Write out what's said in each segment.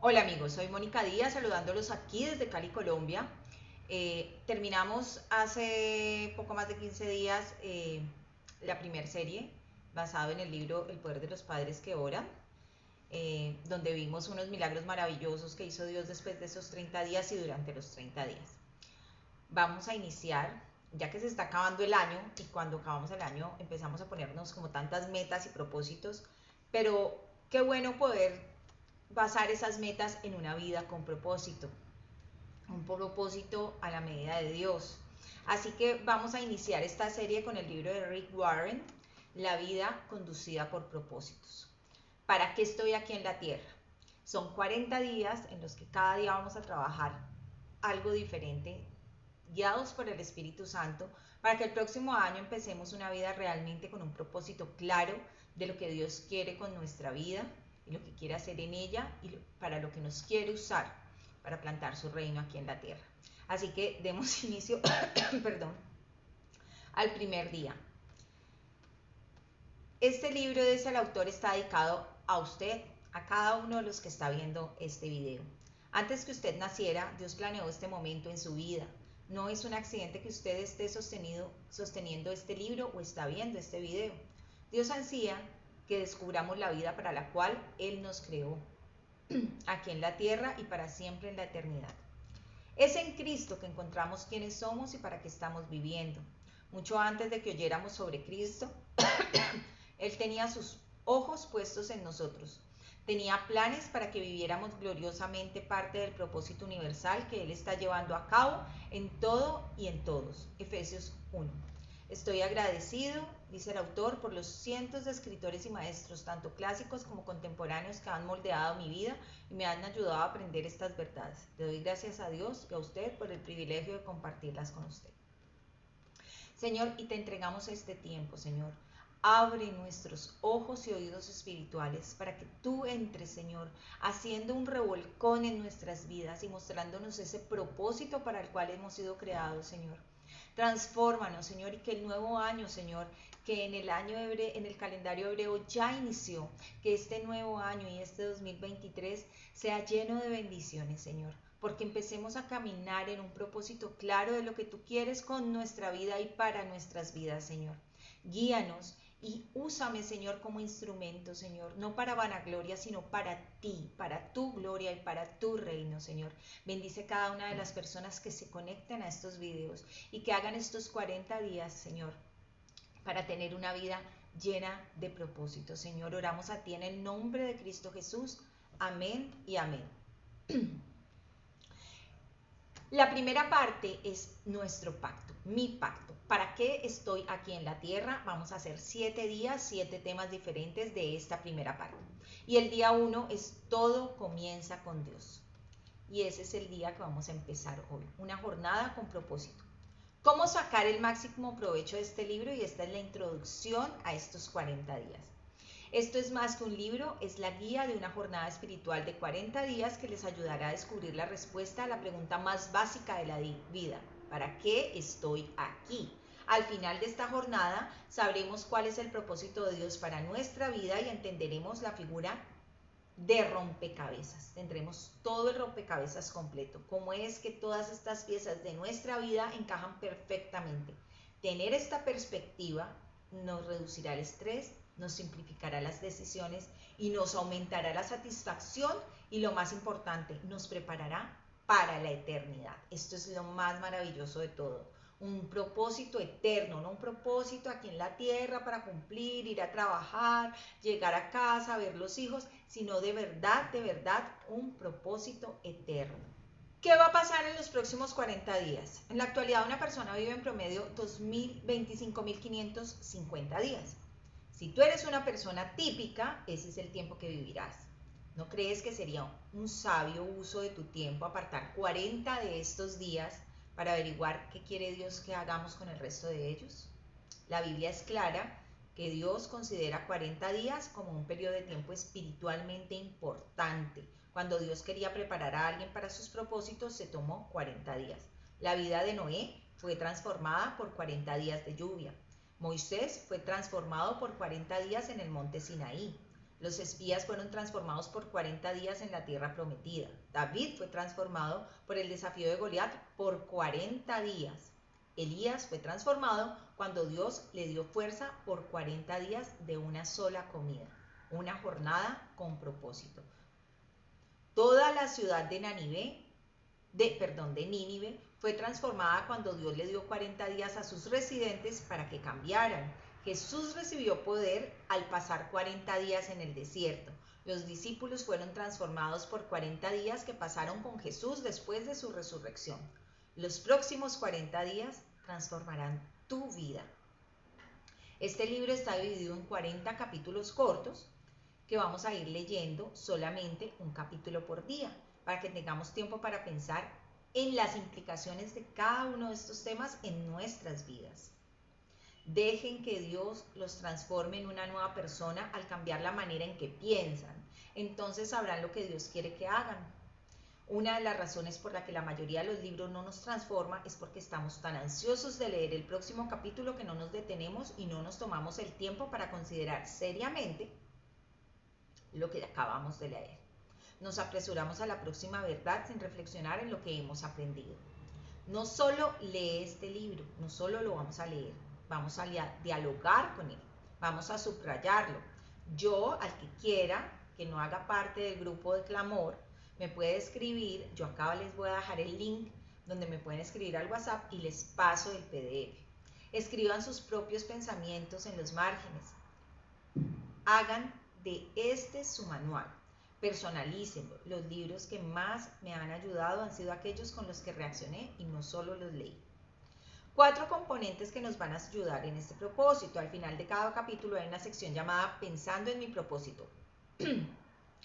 Hola amigos, soy Mónica Díaz saludándolos aquí desde Cali, Colombia. Terminamos hace poco más de 15 días la primera serie basado en el libro El poder de los padres que oran, donde vimos unos milagros maravillosos que hizo Dios después de esos 30 días y durante los 30 días. Vamos a iniciar, ya que se está acabando el año y cuando acabamos el año empezamos a ponernos como tantas metas y propósitos, pero qué bueno poder basar esas metas en una vida con propósito, un propósito a la medida de Dios. Así que vamos a iniciar esta serie con el libro de Rick Warren, La vida conducida por propósitos. ¿Para qué estoy aquí en la tierra? Son 40 días en los que cada día vamos a trabajar algo diferente, guiados por el Espíritu Santo, para que el próximo año empecemos una vida realmente con un propósito claro de lo que Dios quiere con nuestra vida y lo que quiere hacer en ella y para lo que nos quiere usar para plantar su reino aquí en la tierra. Así que demos inicio perdón, al primer día. Este libro, dice el autor, está dedicado a usted, a cada uno de los que está viendo este video. Antes que usted naciera, Dios planeó este momento en su vida. No es un accidente que usted esté sosteniendo este libro o está viendo este video. Dios ansía que descubramos la vida para la cual Él nos creó, aquí en la tierra y para siempre en la eternidad. Es en Cristo que encontramos quiénes somos y para qué estamos viviendo. Mucho antes de que oyéramos sobre Cristo, Él tenía sus ojos puestos en nosotros. Tenía planes para que viviéramos gloriosamente parte del propósito universal que Él está llevando a cabo en todo y en todos. Efesios 1. Estoy agradecido, dice el autor, por los cientos de escritores y maestros, tanto clásicos como contemporáneos, que han moldeado mi vida y me han ayudado a aprender estas verdades. Le doy gracias a Dios y a usted por el privilegio de compartirlas con usted. Señor, y te entregamos este tiempo, Señor. Abre nuestros ojos y oídos espirituales para que tú entres, Señor, haciendo un revolcón en nuestras vidas y mostrándonos ese propósito para el cual hemos sido creados, Señor. Transfórmanos, Señor, y que el nuevo año, Señor, que en el calendario hebreo ya inició, que este nuevo año y este 2023 sea lleno de bendiciones, Señor, porque empecemos a caminar en un propósito claro de lo que tú quieres con nuestra vida y para nuestras vidas, Señor. Guíanos y úsame, Señor, como instrumento, Señor, no para vanagloria, sino para ti, para tu gloria y para tu reino, Señor. Bendice cada una de las personas que se conecten a estos videos y que hagan estos 40 días, Señor, para tener una vida llena de propósito. Señor, oramos a ti en el nombre de Cristo Jesús. Amén y amén. La primera parte es nuestro pacto, mi pacto. ¿Para qué estoy aquí en la tierra? Vamos a hacer 7 días, 7 temas diferentes de esta primera parte. Y el día 1 es todo comienza con Dios. Y ese es el día que vamos a empezar hoy, una jornada con propósito. ¿Cómo sacar el máximo provecho de este libro? Y esta es la introducción a estos 40 días. Esto es más que un libro, es la guía de una jornada espiritual de 40 días que les ayudará a descubrir la respuesta a la pregunta más básica de la vida. ¿Para qué estoy aquí? Al final de esta jornada sabremos cuál es el propósito de Dios para nuestra vida y entenderemos la figura de rompecabezas. Tendremos todo el rompecabezas completo. Cómo es que todas estas piezas de nuestra vida encajan perfectamente. Tener esta perspectiva nos reducirá el estrés, nos simplificará las decisiones y nos aumentará la satisfacción y, lo más importante, nos preparará para la eternidad. Esto es lo más maravilloso de todo. Un propósito eterno, no un propósito aquí en la tierra para cumplir, ir a trabajar, llegar a casa, ver los hijos, sino de verdad, un propósito eterno. ¿Qué va a pasar en los próximos 40 días? En la actualidad una persona vive en promedio 25.550 días. Si tú eres una persona típica, ese es el tiempo que vivirás. ¿No crees que sería un sabio uso de tu tiempo apartar 40 de estos días para averiguar qué quiere Dios que hagamos con el resto de ellos? La Biblia es clara que Dios considera 40 días como un periodo de tiempo espiritualmente importante. Cuando Dios quería preparar a alguien para sus propósitos, se tomó 40 días. La vida de Noé fue transformada por 40 días de lluvia. Moisés fue transformado por 40 días en el monte Sinaí. Los espías fueron transformados por 40 días en la tierra prometida. David fue transformado por el desafío de Goliat por 40 días. Elías fue transformado cuando Dios le dio fuerza por 40 días de una sola comida, una jornada con propósito. Toda la ciudad de Nínive fue transformada cuando Dios le dio 40 días a sus residentes para que cambiaran. Jesús recibió poder al pasar 40 días en el desierto. Los discípulos fueron transformados por 40 días que pasaron con Jesús después de su resurrección. Los próximos 40 días transformarán tu vida. Este libro está dividido en 40 capítulos cortos que vamos a ir leyendo solamente un capítulo por día, para que tengamos tiempo para pensar en las implicaciones de cada uno de estos temas en nuestras vidas. Dejen que Dios los transforme en una nueva persona al cambiar la manera en que piensan. Entonces sabrán lo que Dios quiere que hagan. Una de las razones por la que la mayoría de los libros no nos transforma es porque estamos tan ansiosos de leer el próximo capítulo que no nos detenemos y no nos tomamos el tiempo para considerar seriamente lo que acabamos de leer. Nos apresuramos a la próxima verdad sin reflexionar en lo que hemos aprendido. No solo lee este libro, no solo lo vamos a leer, vamos a dialogar con él, vamos a subrayarlo. Yo, al que quiera que no haga parte del grupo de clamor, me puede escribir. Yo acá les voy a dejar el link donde me pueden escribir al WhatsApp y les paso el PDF. Escriban sus propios pensamientos en los márgenes. Hagan de este su manual. Personalícenlo. Los libros que más me han ayudado han sido aquellos con los que reaccioné y no solo los leí. 4 componentes que nos van a ayudar en este propósito. Al final de cada capítulo hay una sección llamada Pensando en mi propósito.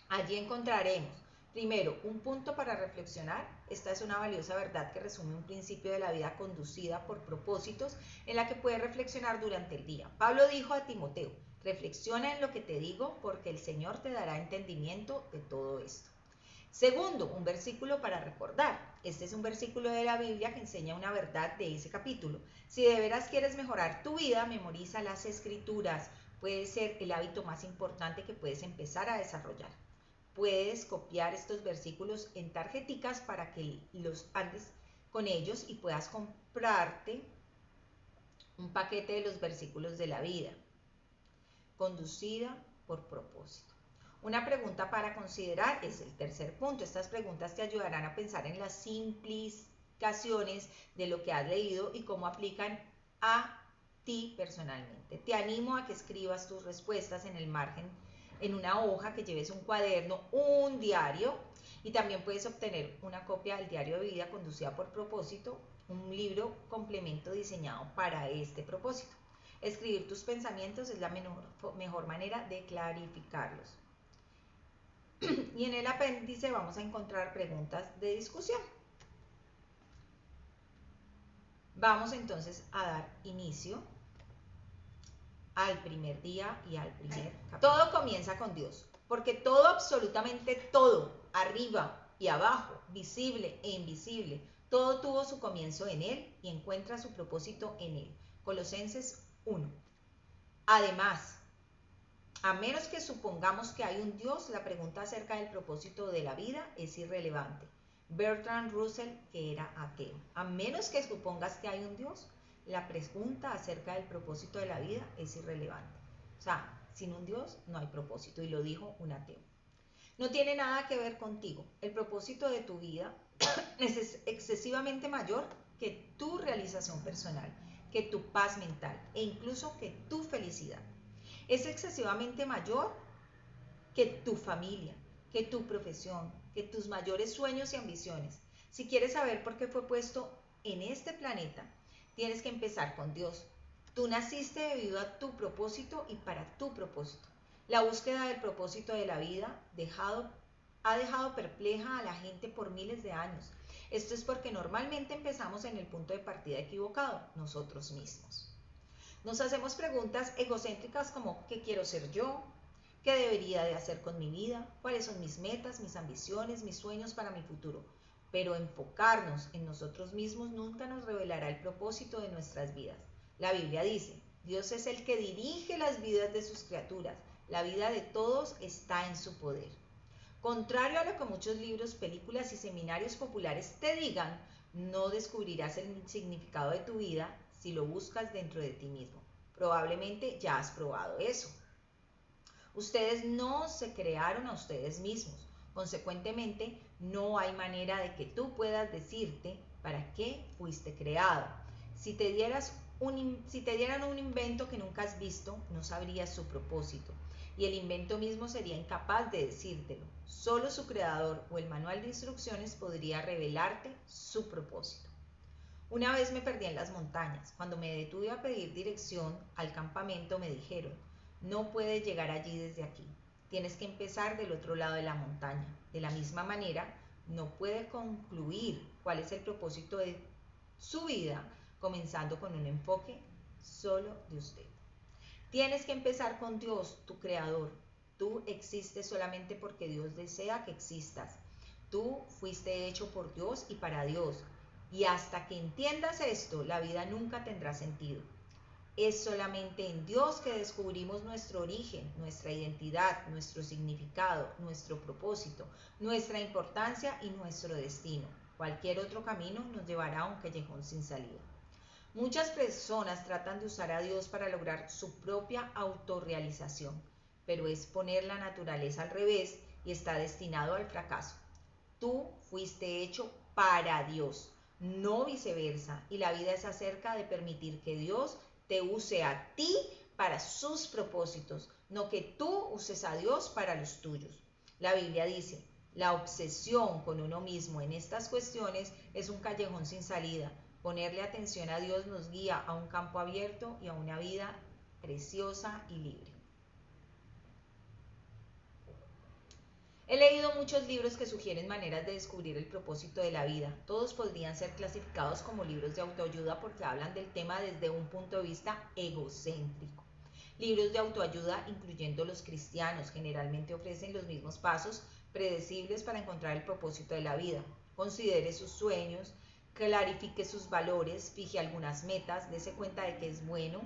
Allí encontraremos, primero, un punto para reflexionar. Esta es una valiosa verdad que resume un principio de la vida conducida por propósitos en la que puedes reflexionar durante el día. Pablo dijo a Timoteo: reflexiona en lo que te digo, porque el Señor te dará entendimiento de todo esto. Segundo, un versículo para recordar. Este es un versículo de la Biblia que enseña una verdad de ese capítulo. Si de veras quieres mejorar tu vida, memoriza las Escrituras. Puede ser el hábito más importante que puedes empezar a desarrollar. Puedes copiar estos versículos en tarjeticas para que los andes con ellos y puedas comprarte un paquete de los versículos de la vida. Conducida por propósito. Una pregunta para considerar es el tercer punto. Estas preguntas te ayudarán a pensar en las implicaciones de lo que has leído y cómo aplican a ti personalmente. Te animo a que escribas tus respuestas en el margen, en una hoja, que lleves un cuaderno, un diario, y también puedes obtener una copia del diario de vida conducida por propósito, un libro complemento diseñado para este propósito. Escribir tus pensamientos es la mejor manera de clarificarlos. Y en el apéndice vamos a encontrar preguntas de discusión. Vamos entonces a dar inicio al primer día y al primer capítulo. Todo comienza con Dios, porque todo, absolutamente todo, arriba y abajo, visible e invisible, todo tuvo su comienzo en Él y encuentra su propósito en Él. Colosenses 1. Además, a menos que supongamos que hay un Dios, la pregunta acerca del propósito de la vida es irrelevante. Bertrand Russell, que era ateo. A menos que supongas que hay un Dios, la pregunta acerca del propósito de la vida es irrelevante. O sea, sin un Dios no hay propósito, y lo dijo un ateo. No tiene nada que ver contigo. El propósito de tu vida es excesivamente mayor que tu realización personal, que tu paz mental e incluso que tu felicidad. Es excesivamente mayor que tu familia, que tu profesión, que tus mayores sueños y ambiciones. Si quieres saber por qué fue puesto en este planeta, tienes que empezar con Dios. Tú naciste debido a tu propósito y para tu propósito. La búsqueda del propósito de la vida ha dejado perpleja a la gente por miles de años. Esto es porque normalmente empezamos en el punto de partida equivocado, nosotros mismos. Nos hacemos preguntas egocéntricas como: ¿qué quiero ser yo? ¿Qué debería de hacer con mi vida? ¿Cuáles son mis metas, mis ambiciones, mis sueños para mi futuro? Pero enfocarnos en nosotros mismos nunca nos revelará el propósito de nuestras vidas. La Biblia dice: Dios es el que dirige las vidas de sus criaturas, La vida de todos está en su poder. Contrario a lo que muchos libros, películas y seminarios populares te digan, no descubrirás el significado de tu vida si lo buscas dentro de ti mismo. Probablemente ya has probado eso. Ustedes no se crearon a ustedes mismos. Consecuentemente, no hay manera de que tú puedas decirte para qué fuiste creado. Si te dieran un invento que nunca has visto, no sabrías su propósito. Y el invento mismo sería incapaz de decírtelo. Solo su creador o el manual de instrucciones podría revelarte su propósito. Una vez me perdí en las montañas. Cuando me detuve a pedir dirección al campamento me dijeron, no puedes llegar allí desde aquí. Tienes que empezar del otro lado de la montaña. De la misma manera, no puede concluir cuál es el propósito de su vida comenzando con un enfoque solo de usted. Tienes que empezar con Dios, tu creador. Tú existes solamente porque Dios desea que existas. Tú fuiste hecho por Dios y para Dios. Y hasta que entiendas esto, la vida nunca tendrá sentido. Es solamente en Dios que descubrimos nuestro origen, nuestra identidad, nuestro significado, nuestro propósito, nuestra importancia y nuestro destino. Cualquier otro camino nos llevará a un callejón sin salida. Muchas personas tratan de usar a Dios para lograr su propia autorrealización, pero es poner la naturaleza al revés y está destinado al fracaso. Tú fuiste hecho para Dios, no viceversa, y la vida es acerca de permitir que Dios te use a ti para sus propósitos, no que tú uses a Dios para los tuyos. La Biblia dice, la obsesión con uno mismo en estas cuestiones es un callejón sin salida. Ponerle atención a Dios nos guía a un campo abierto y a una vida preciosa y libre. He leído muchos libros que sugieren maneras de descubrir el propósito de la vida. Todos podrían ser clasificados como libros de autoayuda porque hablan del tema desde un punto de vista egocéntrico. Libros de autoayuda, incluyendo los cristianos, generalmente ofrecen los mismos pasos predecibles para encontrar el propósito de la vida. Considere sus sueños, clarifique sus valores, fije algunas metas, dése cuenta de que es bueno,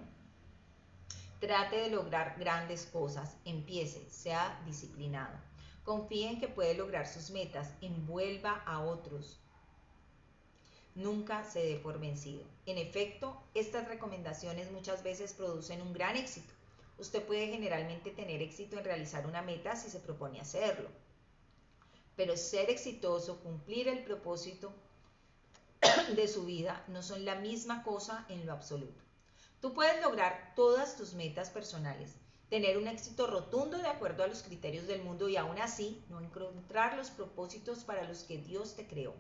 trate de lograr grandes cosas, empiece, sea disciplinado. Confíe en que puede lograr sus metas, envuelva a otros. Nunca se dé por vencido. En efecto, estas recomendaciones muchas veces producen un gran éxito. Usted puede generalmente tener éxito en realizar una meta si se propone hacerlo. Pero ser exitoso, cumplir el propósito de su vida, no son la misma cosa en lo absoluto. Tú puedes lograr todas tus metas personales, tener un éxito rotundo de acuerdo a los criterios del mundo y aún así no encontrar los propósitos para los que Dios te creó.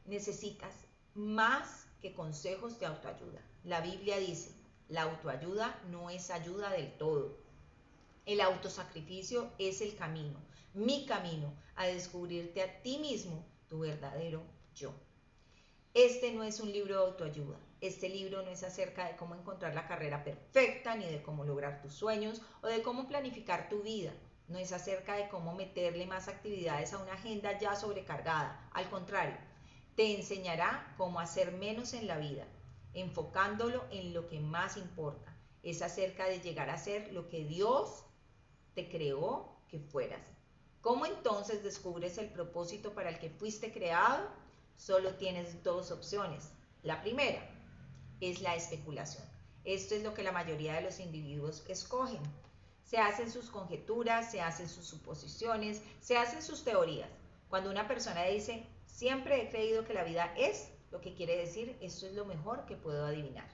Necesitas más que consejos de autoayuda. La Biblia dice, la autoayuda no es ayuda del todo. El autosacrificio es el camino, mi camino, a descubrirte a ti mismo, tu verdadero yo. Este no es un libro de autoayuda. Este libro no es acerca de cómo encontrar la carrera perfecta, ni de cómo lograr tus sueños o de cómo planificar tu vida. No es acerca de cómo meterle más actividades a una agenda ya sobrecargada. Al contrario, te enseñará cómo hacer menos en la vida, enfocándolo en lo que más importa. Es acerca de llegar a ser lo que Dios te creó que fueras. ¿Cómo entonces descubres el propósito para el que fuiste creado? Solo tienes dos opciones. La primera es la especulación. Esto es lo que la mayoría de los individuos escogen. Se hacen sus conjeturas, se hacen sus suposiciones, se hacen sus teorías. Cuando una persona dice, siempre he creído que la vida es, lo que quiere decir, esto es lo mejor que puedo adivinar.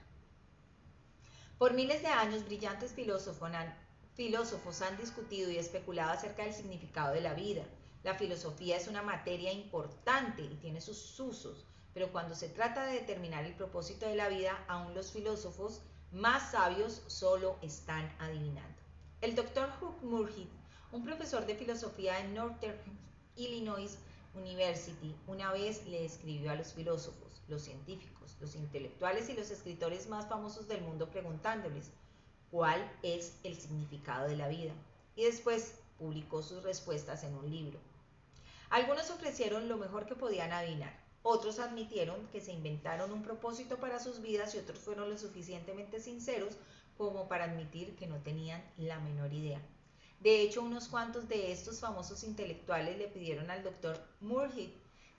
Por miles de años, brillantes filósofos han discutido y especulado acerca del significado de la vida. La filosofía es una materia importante y tiene sus usos, pero cuando se trata de determinar el propósito de la vida, aún los filósofos más sabios solo están adivinando. El Dr. Hugh Murray, un profesor de filosofía en Northern Illinois University, una vez le escribió a los filósofos, los científicos, los intelectuales y los escritores más famosos del mundo preguntándoles cuál es el significado de la vida, y después publicó sus respuestas en un libro. Algunos ofrecieron lo mejor que podían adivinar, otros admitieron que se inventaron un propósito para sus vidas y otros fueron lo suficientemente sinceros como para admitir que no tenían la menor idea. De hecho, unos cuantos de estos famosos intelectuales le pidieron al doctor Moorhead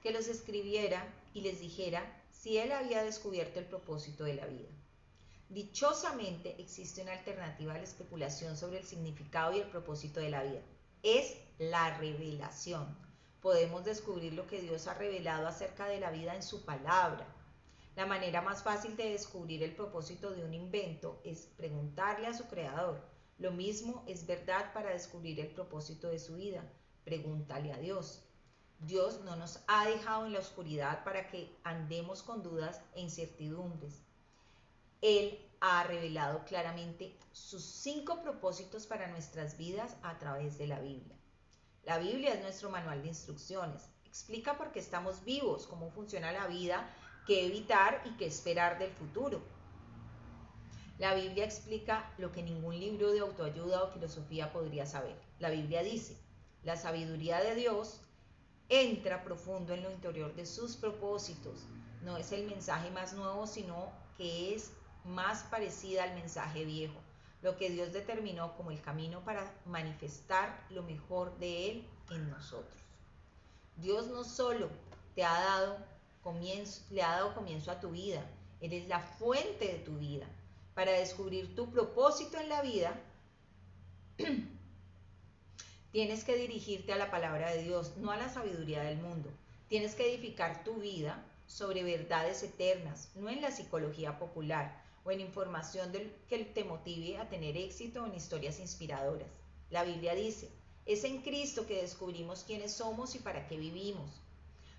que los escribiera y les dijera si él había descubierto el propósito de la vida. Dichosamente existe una alternativa a la especulación sobre el significado y el propósito de la vida. Es la revelación. Podemos descubrir lo que Dios ha revelado acerca de la vida en su palabra. La manera más fácil de descubrir el propósito de un invento es preguntarle a su creador. Lo mismo es verdad para descubrir el propósito de su vida. Pregúntale a Dios. Dios no nos ha dejado en la oscuridad para que andemos con dudas e incertidumbres. Él ha revelado claramente sus 5 propósitos para nuestras vidas a través de la Biblia. La Biblia es nuestro manual de instrucciones. Explica por qué estamos vivos, cómo funciona la vida, qué evitar y qué esperar del futuro. La Biblia explica lo que ningún libro de autoayuda o filosofía podría saber. La Biblia dice, la sabiduría de Dios entra profundo en lo interior de sus propósitos. No es el mensaje más nuevo, sino que es más parecida al mensaje viejo, lo que Dios determinó como el camino para manifestar lo mejor de Él en nosotros. Dios no solo le ha dado comienzo a tu vida, Él es la fuente de tu vida. Para descubrir tu propósito en la vida, tienes que dirigirte a la palabra de Dios, no a la sabiduría del mundo. Tienes que edificar tu vida sobre verdades eternas, no en la psicología popular o en información que te motive a tener éxito o en historias inspiradoras. La Biblia dice, es en Cristo que descubrimos quiénes somos y para qué vivimos.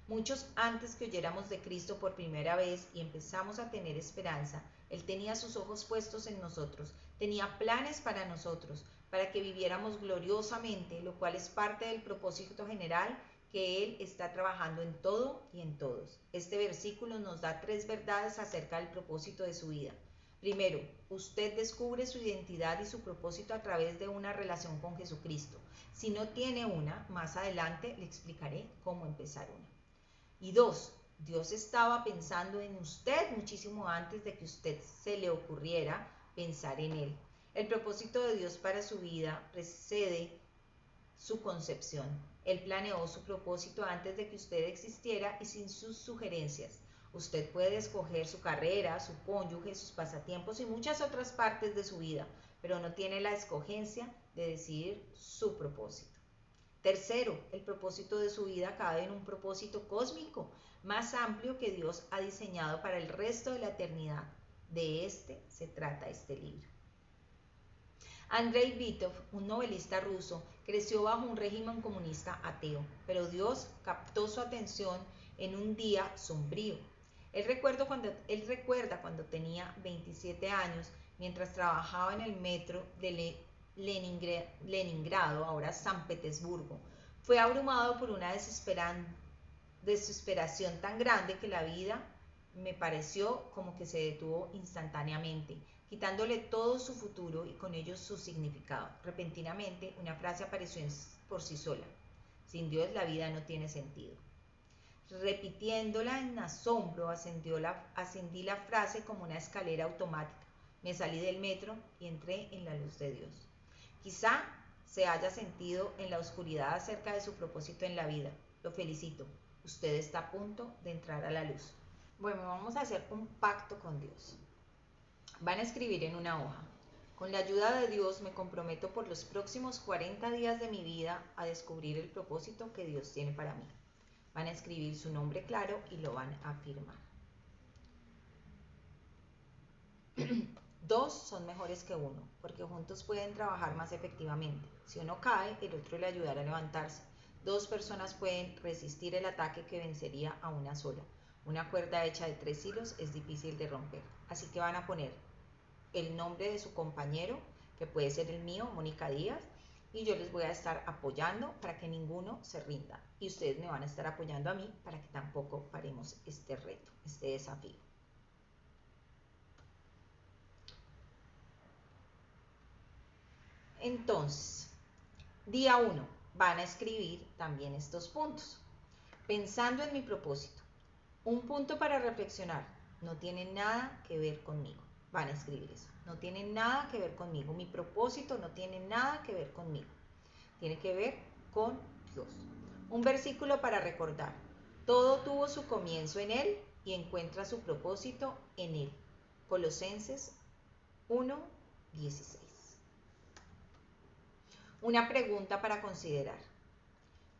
Muchos antes que oyéramos de Cristo por primera vez y empezamos a tener esperanza, Él tenía sus ojos puestos en nosotros, tenía planes para nosotros, para que viviéramos gloriosamente, lo cual es parte del propósito general que Él está trabajando en todo y en todos. Este versículo nos da 3 verdades acerca del propósito de su vida. Primero, usted descubre su identidad y su propósito a través de una relación con Jesucristo. Si no tiene una, más adelante le explicaré cómo empezar una. Y 2, Dios estaba pensando en usted muchísimo antes de que usted se le ocurriera pensar en Él. El propósito de Dios para su vida precede su concepción. Él planeó su propósito antes de que usted existiera y sin sus sugerencias. Usted puede escoger su carrera, su cónyuge, sus pasatiempos y muchas otras partes de su vida, pero no tiene la escogencia de decidir su propósito. Tercero, el propósito de su vida cabe en un propósito cósmico, más amplio que Dios ha diseñado para el resto de la eternidad. De este se trata este libro. Andrei Bitov, un novelista ruso, creció bajo un régimen comunista ateo, pero Dios captó su atención en un día sombrío. Él recuerda cuando tenía 27 años, mientras trabajaba en el metro de Leningrado, ahora San Petersburgo, fue abrumado por una desesperación tan grande que la vida me pareció como que se detuvo instantáneamente, quitándole todo su futuro y con ello su significado. Repentinamente, una frase apareció por sí sola. Sin Dios la vida no tiene sentido. Repitiéndola en asombro, ascendí la frase como una escalera automática. Me salí del metro y entré en la luz de Dios. Quizá se haya sentido en la oscuridad acerca de su propósito en la vida. Lo felicito. Usted está a punto de entrar a la luz. Bueno, vamos a hacer un pacto con Dios. Van a escribir en una hoja. Con la ayuda de Dios me comprometo por los próximos 40 días de mi vida a descubrir el propósito que Dios tiene para mí. Van a escribir su nombre claro y lo van a firmar. 2 son mejores que 1, porque juntos pueden trabajar más efectivamente. Si uno cae, el otro le ayudará a levantarse. 2 personas pueden resistir el ataque que vencería a una sola. Una cuerda hecha de 3 hilos es difícil de romper. Así que van a poner el nombre de su compañero, que puede ser el mío, Mónica Díaz, y yo les voy a estar apoyando para que ninguno se rinda. Y ustedes me van a estar apoyando a mí para que tampoco paremos este reto, este desafío. Entonces, día 1, van a escribir también estos puntos. Pensando en mi propósito. Un punto para reflexionar. No tiene nada que ver conmigo. Van a escribir eso. No tiene nada que ver conmigo. Mi propósito no tiene nada que ver conmigo. tiene que ver con Dios. Un versículo para recordar. Todo tuvo su comienzo en Él y encuentra su propósito en Él. Colosenses 1:16. Una pregunta para considerar.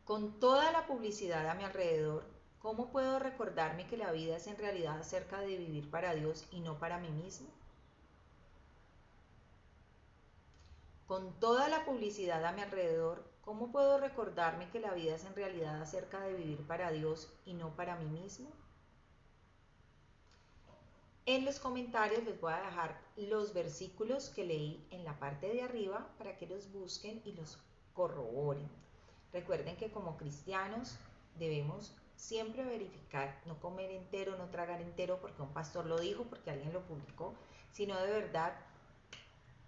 Con toda la publicidad a mi alrededor, ¿cómo puedo recordarme que la vida es en realidad acerca de vivir para Dios y no para mí mismo? Con toda la publicidad a mi alrededor, ¿cómo puedo recordarme que la vida es en realidad acerca de vivir para Dios y no para mí mismo? En los comentarios les voy a dejar los versículos que leí en la parte de arriba para que los busquen y los corroboren. Recuerden que como cristianos debemos siempre verificar, no comer entero, no tragar entero porque un pastor lo dijo, porque alguien lo publicó, sino de verdad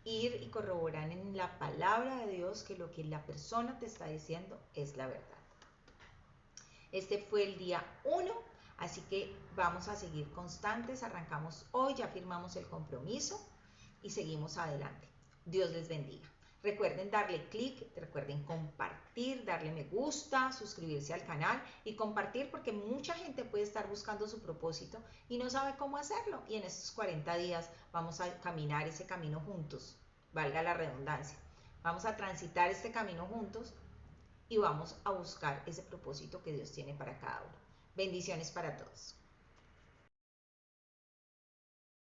ir y corroborar en la palabra de Dios que lo que la persona te está diciendo es la verdad. Este fue el día 1, así que vamos a seguir constantes. Arrancamos hoy, ya firmamos el compromiso y seguimos adelante. Dios les bendiga. Recuerden darle clic, recuerden compartir, darle me gusta, suscribirse al canal y compartir porque mucha gente puede estar buscando su propósito y no sabe cómo hacerlo. Y en estos 40 días vamos a caminar ese camino juntos, valga la redundancia. Vamos a transitar este camino juntos y vamos a buscar ese propósito que Dios tiene para cada uno. Bendiciones para todos.